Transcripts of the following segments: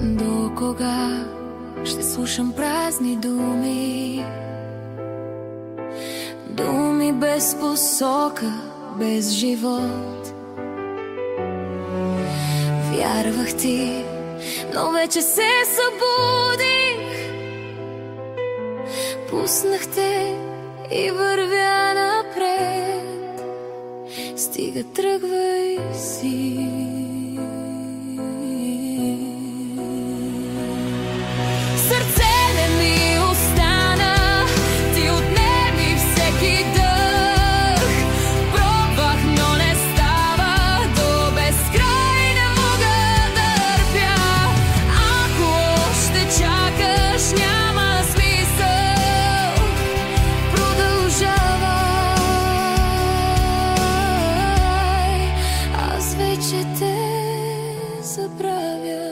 До кога ще слушам празни думи? Думи без посока, без живот. Вярвах ти, но вече се събудих. Пуснах те и вървя напред. Стига, тръгвай си. Сърце не ми остана, ти отнеми всеки дъх. Пробвах, но не става, до безкрай не мога да търпя. Ако още чакаш, няма смисъл, продължавай. Аз вече те забравя.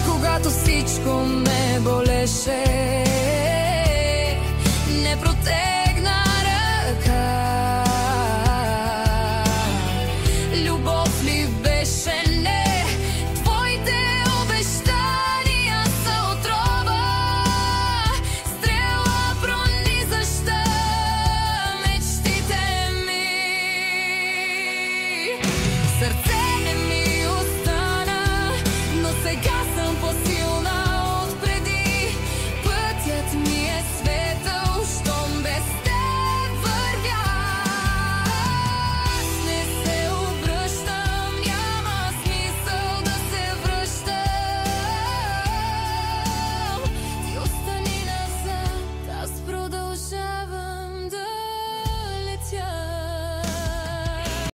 Когато всичко ме болеше,